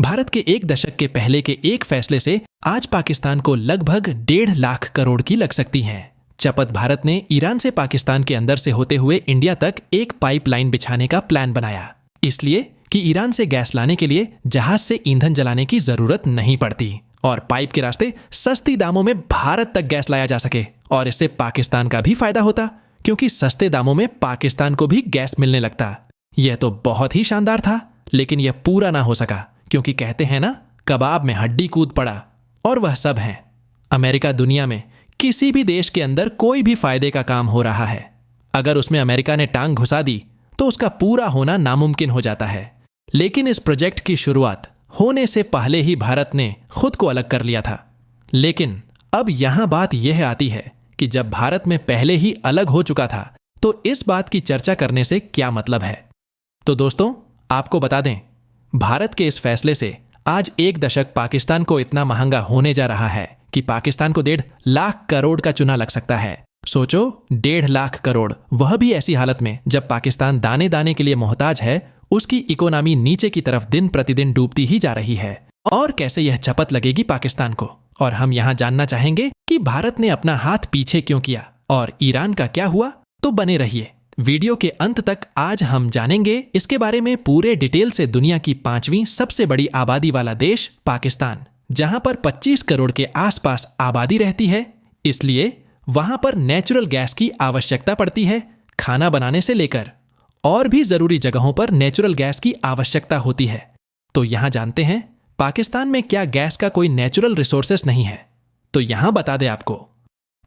भारत के एक दशक के पहले के एक फैसले से आज पाकिस्तान को लगभग 1.5 लाख करोड़ की लग सकती हैं। चपत भारत ने ईरान से पाकिस्तान के अंदर से होते हुए इंडिया तक एक पाइपलाइन बिछाने का प्लान बनाया, इसलिए कि ईरान से गैस लाने के लिए जहाज से ईंधन जलाने की जरूरत नहीं पड़ती और पाइप के रास्ते सस्ती दामों में भारत तक गैस लाया जा सके। और इससे पाकिस्तान का भी फायदा होता, क्योंकि सस्ते दामों में पाकिस्तान को भी गैस मिलने लगता। यह तो बहुत ही शानदार था, लेकिन यह पूरा ना हो सका, क्योंकि कहते हैं ना, कबाब में हड्डी कूद पड़ा। और वह सब है, अमेरिका दुनिया में किसी भी देश के अंदर कोई भी फायदे का काम हो रहा है, अगर उसमें अमेरिका ने टांग घुसा दी तो उसका पूरा होना नामुमकिन हो जाता है। लेकिन इस प्रोजेक्ट की शुरुआत होने से पहले ही भारत ने खुद को अलग कर लिया था। लेकिन अब यहां बात यह आती है कि जब भारत में पहले ही अलग हो चुका था तो इस बात की चर्चा करने से क्या मतलब है। तो दोस्तों, आपको बता दें, भारत के इस फैसले से आज एक दशक पाकिस्तान को इतना महंगा होने जा रहा है कि पाकिस्तान को 1.5 लाख करोड़ का चूना लग सकता है। सोचो, 1.5 लाख करोड़, वह भी ऐसी हालत में जब पाकिस्तान दाने दाने के लिए मोहताज है। उसकी इकोनॉमी नीचे की तरफ दिन प्रतिदिन डूबती ही जा रही है। और कैसे यह चपत लगेगी पाकिस्तान को। और हम यहां जानना चाहेंगे कि भारत ने अपना हाथ पीछे क्यों किया और ईरान का क्या हुआ। तो बने रहिए, वीडियो के अंत तक आज हम जानेंगे इसके बारे में पूरे डिटेल से। दुनिया की 5वीं सबसे बड़ी आबादी वाला देश पाकिस्तान, जहां पर 25 करोड़ के आसपास आबादी रहती है, इसलिए वहां पर नेचुरल गैस की आवश्यकता पड़ती है। खाना बनाने से लेकर और भी जरूरी जगहों पर नेचुरल गैस की आवश्यकता होती है। तो यहां जानते हैं पाकिस्तान में क्या गैस का कोई नेचुरल रिसोर्सेस नहीं है। तो यहां बता दें आपको,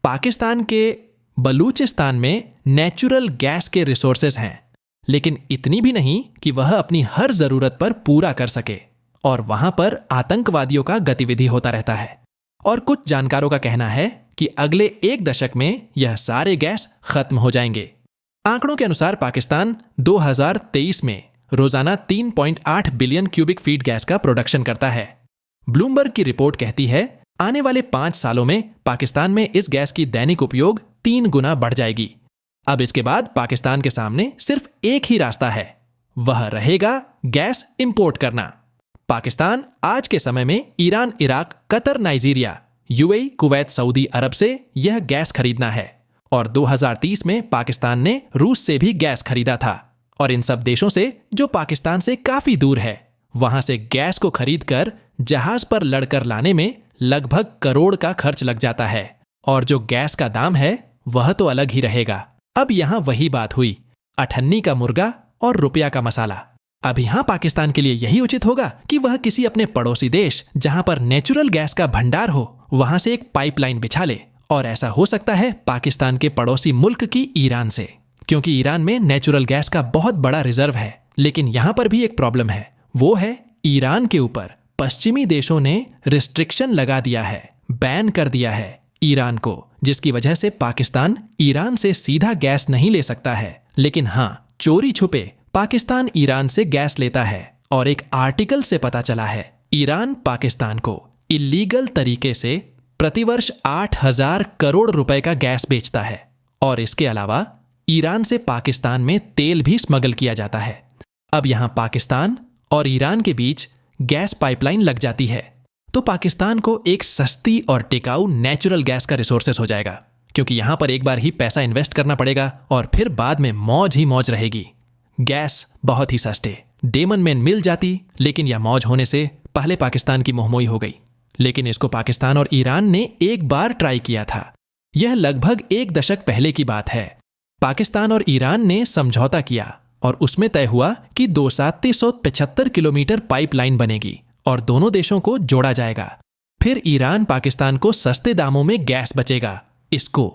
पाकिस्तान के बलूचिस्तान में नेचुरल गैस के रिसोर्सेज हैं, लेकिन इतनी भी नहीं कि वह अपनी हर जरूरत पर पूरा कर सके। और वहां पर आतंकवादियों का गतिविधि होता रहता है। और कुछ जानकारों का कहना है कि अगले एक दशक में यह सारे गैस खत्म हो जाएंगे। आंकड़ों के अनुसार पाकिस्तान 2023 में रोजाना 3.8 बिलियन क्यूबिक फीट गैस का प्रोडक्शन करता है। ब्लूमबर्ग की रिपोर्ट कहती है आने वाले 5 सालों में पाकिस्तान में इस गैस की दैनिक उपयोग 3 गुना बढ़ जाएगी। अब इसके बाद पाकिस्तान के सामने सिर्फ एक ही रास्ता है, वह रहेगा गैस इंपोर्ट करना। पाकिस्तान आज के समय में Iran, Iraq, Qatar, Nigeria, UAE, Kuwait, Saudi Arab से यह गैस खरीदना है। और 2030 में पाकिस्तान ने रूस से भी गैस खरीदा था। और इन सब देशों से जो पाकिस्तान से काफी दूर है, वहां से गैस को खरीदकर जहाज पर लड़कर लाने में लगभग करोड़ का खर्च लग जाता है। और जो गैस का दाम है वह तो अलग ही रहेगा। अब यहां वही बात हुई, अठन्नी का मुर्गा और रुपया का मसाला। अब यहां पाकिस्तान के लिए यही उचित होगा कि वह किसी अपने पड़ोसी देश जहां पर नेचुरल गैस का भंडार हो, वहां से एक पाइपलाइन बिछा ले। और ऐसा हो सकता है पाकिस्तान के पड़ोसी मुल्क की ईरान से, क्योंकि ईरान में नेचुरल गैस का बहुत बड़ा रिजर्व है। लेकिन यहां पर भी एक प्रॉब्लम है, वो है ईरान के ऊपर पश्चिमी देशों ने रिस्ट्रिक्शन लगा दिया है, बैन कर दिया है ईरान को, जिसकी वजह से पाकिस्तान ईरान से सीधा गैस नहीं ले सकता है। लेकिन हाँ, चोरी छुपे पाकिस्तान ईरान से गैस लेता है। और एक आर्टिकल से पता चला है ईरान पाकिस्तान को इलीगल तरीके से प्रतिवर्ष 8,000 करोड़ रुपए का गैस बेचता है। और इसके अलावा ईरान से पाकिस्तान में तेल भी स्मगल किया जाता है। अब यहां पाकिस्तान और ईरान के बीच गैस पाइपलाइन लग जाती है तो पाकिस्तान को एक सस्ती और टिकाऊ नेचुरल गैस का रिसोर्सेस हो जाएगा, क्योंकि यहां पर एक बार ही पैसा इन्वेस्ट करना पड़ेगा और फिर बाद में मौज ही मौज रहेगी। गैस बहुत ही सस्ते डेमन में मिल जाती, लेकिन यह मौज होने से पहले पाकिस्तान की मोहमोई हो गई। लेकिन इसको पाकिस्तान और ईरान ने एक बार ट्राई किया था। यह लगभग एक दशक पहले की बात है। पाकिस्तान और ईरान ने समझौता किया और उसमें तय हुआ कि 2,375 किलोमीटर पाइपलाइन बनेगी और दोनों देशों को जोड़ा जाएगा। फिर ईरान पाकिस्तान को सस्ते दामों में गैस बचेगा। इसको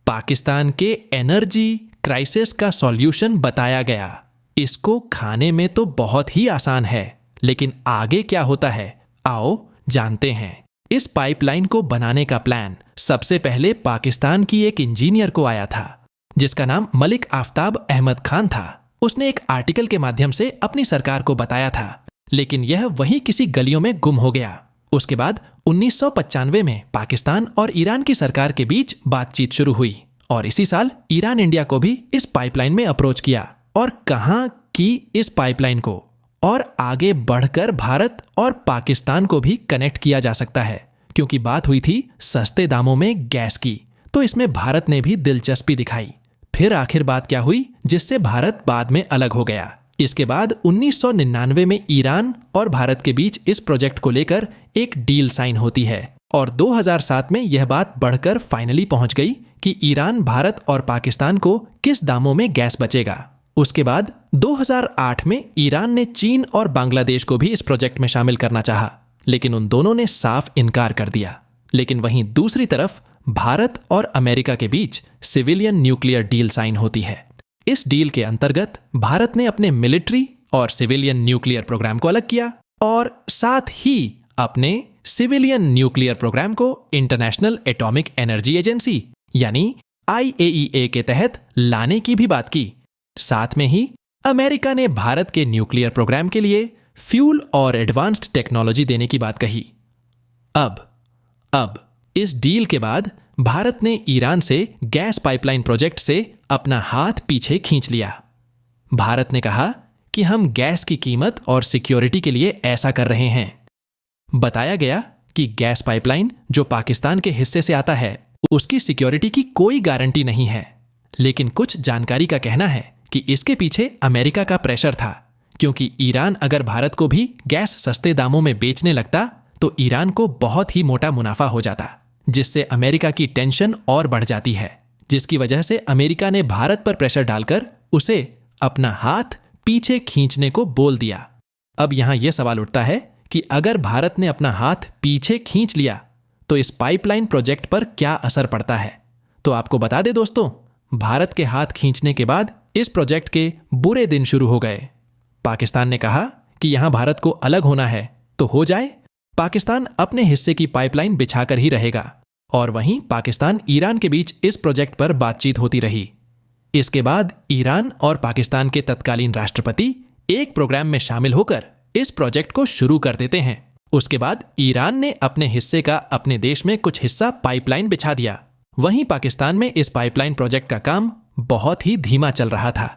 पाकिस्तान के एनर्जी क्राइसिस का सॉल्यूशन बताया गया। इसको खाने में तो बहुत ही आसान है, लेकिन आगे क्या होता है, आओ जानते हैं। इस पाइपलाइन को बनाने का प्लान सबसे पहले पाकिस्तान की एक इंजीनियर को आया था, जिसका नाम मलिक आफ्ताब अहमद खान था। उसने एक आर्टिकल के माध्यम से अपनी सरकार को बताया था, लेकिन यह वहीं किसी गलियों में गुम हो गया। उसके बाद 1995 में पाकिस्तान और ईरान की सरकार के बीच बातचीत शुरू हुई और इसी साल ईरान इंडिया को भी इस पाइपलाइन में अप्रोच किया। और कहां की इस पाइपलाइन को और आगे बढ़कर भारत और पाकिस्तान को भी कनेक्ट किया जा सकता है, क्योंकि बात हुई थी सस्ते दामों में गैस की, तो इसमें भारत ने भी दिलचस्पी दिखाई। फिर आखिर बात क्या हुई जिससे भारत बाद में अलग हो गया। इसके बाद 1999 में ईरान और भारत के बीच इस प्रोजेक्ट को लेकर एक डील साइन होती है और 2007 में यह बात बढ़कर फाइनली पहुंच गई कि ईरान, भारत और पाकिस्तान को किस दामों में गैस बचेगा। उसके बाद 2008 में ईरान ने चीन और बांग्लादेश को भी इस प्रोजेक्ट में शामिल करना चाहा, लेकिन उन दोनों ने साफ इनकार कर दिया। लेकिन वहीं दूसरी तरफ भारत और अमेरिका के बीच सिविलियन न्यूक्लियर डील साइन होती है। इस डील के अंतर्गत भारत ने अपने मिलिट्री और सिविलियन न्यूक्लियर प्रोग्राम को अलग किया और साथ ही अपने सिविलियन न्यूक्लियर प्रोग्राम को इंटरनेशनल एटॉमिक एनर्जी एजेंसी यानी IAEA के तहत लाने की भी बात की। साथ में ही अमेरिका ने भारत के न्यूक्लियर प्रोग्राम के लिए फ्यूल और एडवांस्ड टेक्नोलॉजी देने की बात कही। अब इस डील के बाद भारत ने ईरान से गैस पाइपलाइन प्रोजेक्ट से अपना हाथ पीछे खींच लिया। भारत ने कहा कि हम गैस की कीमत और सिक्योरिटी के लिए ऐसा कर रहे हैं। बताया गया कि गैस पाइपलाइन जो पाकिस्तान के हिस्से से आता है उसकी सिक्योरिटी की कोई गारंटी नहीं है, लेकिन कुछ जानकारी का कहना है कि इसके पीछे अमेरिका का प्रेशर था, क्योंकि ईरान अगर भारत को भी गैस सस्ते दामों में बेचने लगता तो ईरान को बहुत ही मोटा मुनाफा हो जाता, जिससे अमेरिका की टेंशन और बढ़ जाती है, जिसकी वजह से अमेरिका ने भारत पर प्रेशर डालकर उसे अपना हाथ पीछे खींचने को बोल दिया। अब यहां यह सवाल उठता है कि अगर भारत ने अपना हाथ पीछे खींच लिया तो इस पाइपलाइन प्रोजेक्ट पर क्या असर पड़ता है। तो आपको बता दें दोस्तों, भारत के हाथ खींचने के बाद इस प्रोजेक्ट के बुरे दिन शुरू हो गए। पाकिस्तान ने कहा कि यहां भारत को अलग होना है तो हो जाए, पाकिस्तान अपने हिस्से की पाइपलाइन बिछाकर ही रहेगा, और वहीं पाकिस्तान ईरान के बीच इस प्रोजेक्ट पर बातचीत होती रही। इसके बाद ईरान और पाकिस्तान के तत्कालीन राष्ट्रपति एक प्रोग्राम में शामिल होकर इस प्रोजेक्ट को शुरू कर देते हैं। उसके बाद ईरान ने अपने हिस्से का अपने देश में कुछ हिस्सा पाइपलाइन बिछा दिया। वहीं पाकिस्तान में इस पाइपलाइन प्रोजेक्ट का काम बहुत ही धीमा चल रहा था।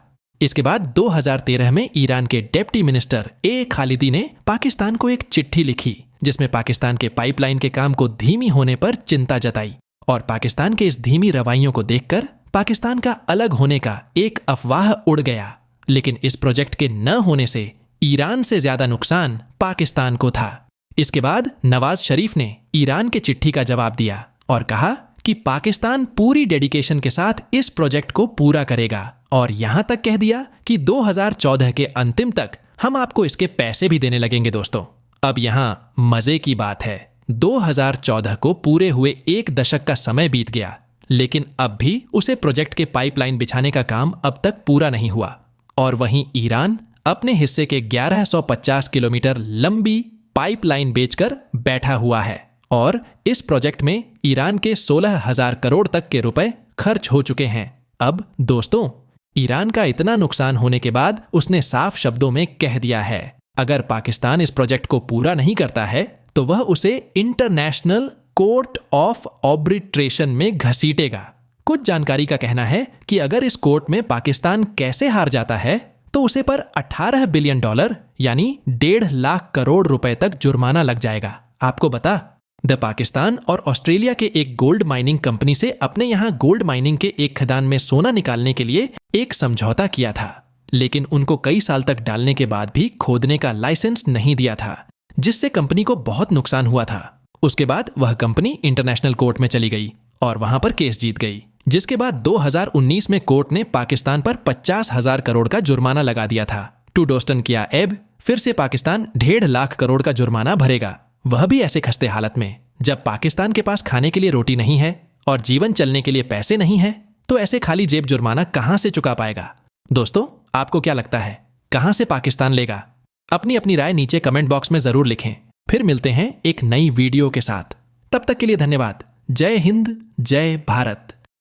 इसके बाद 2013 में ईरान के डिप्टी मिनिस्टर ए खालिदी ने पाकिस्तान को एक चिट्ठी लिखी जिसमें पाकिस्तान के पाइपलाइन के काम को धीमी होने पर चिंता जताई, और पाकिस्तान के इस धीमी रवैयों को देखकर पाकिस्तान का अलग होने का एक अफवाह उड़ गया। लेकिन इस प्रोजेक्ट के न होने से ईरान से ज्यादा नुकसान पाकिस्तान को था। इसके बाद नवाज शरीफ ने ईरान के चिट्ठी का जवाब दिया और कहा कि पाकिस्तान पूरी डेडिकेशन के साथ इस प्रोजेक्ट को पूरा करेगा, और यहां तक कह दिया कि 2014 के अंतिम तक हम आपको इसके पैसे भी देने लगेंगे। दोस्तों, अब यहां मजे की बात है, 2014 को पूरे हुए एक दशक का समय बीत गया, लेकिन अब भी उसे प्रोजेक्ट के पाइपलाइन बिछाने का काम अब तक पूरा नहीं हुआ। और वहीं ईरान अपने हिस्से के 1150 किलोमीटर लंबी पाइपलाइन बेचकर बैठा हुआ है, और इस प्रोजेक्ट में ईरान के 16,000 करोड़ तक के रुपए खर्च हो चुके हैं। अब दोस्तों, ईरान का इतना नुकसान होने के बाद उसने साफ शब्दों में कह दिया है, अगर पाकिस्तान इस प्रोजेक्ट को पूरा नहीं करता है तो वह उसे इंटरनेशनल कोर्ट ऑफ आर्बिट्रेशन में घसीटेगा। कुछ जानकारी का कहना है कि अगर इस कोर्ट में पाकिस्तान कैसे हार जाता है तो उसे पर $18 बिलियन यानी 1.5 लाख करोड़ रुपए तक जुर्माना लग जाएगा। आपको बता, द पाकिस्तान और ऑस्ट्रेलिया के एक गोल्ड माइनिंग कंपनी से अपने यहां गोल्ड माइनिंग के एक खदान में सोना निकालने के लिए एक समझौता किया था, लेकिन उनको कई साल तक डालने के बाद भी खोदने का लाइसेंस नहीं दिया था, जिससे कंपनी को बहुत नुकसान हुआ था। उसके बाद वह कंपनी इंटरनेशनल कोर्ट में चली गई और वहां पर केस जीत गई, जिसके बाद 2019 में कोर्ट ने पाकिस्तान पर 50,000 करोड़ का जुर्माना लगा दिया था। टू डोस्टन किया एब फिर से पाकिस्तान 1.5 लाख करोड़ का जुर्माना भरेगा, वह भी ऐसे खस्ते हालत में। जब पाकिस्तान के पास खाने के लिए रोटी नहीं है और जीवन चलने के लिए पैसे नहीं है, तो ऐसे खाली जेब जुर्माना कहां से चुका पाएगा। दोस्तों, आपको क्या लगता है, कहां से पाकिस्तान लेगा? अपनी अपनी राय नीचे कमेंट बॉक्स में जरूर लिखें। फिर मिलते हैं एक नई वीडियो के साथ। तब तक के लिए धन्यवाद। जय हिंद, जय भारत।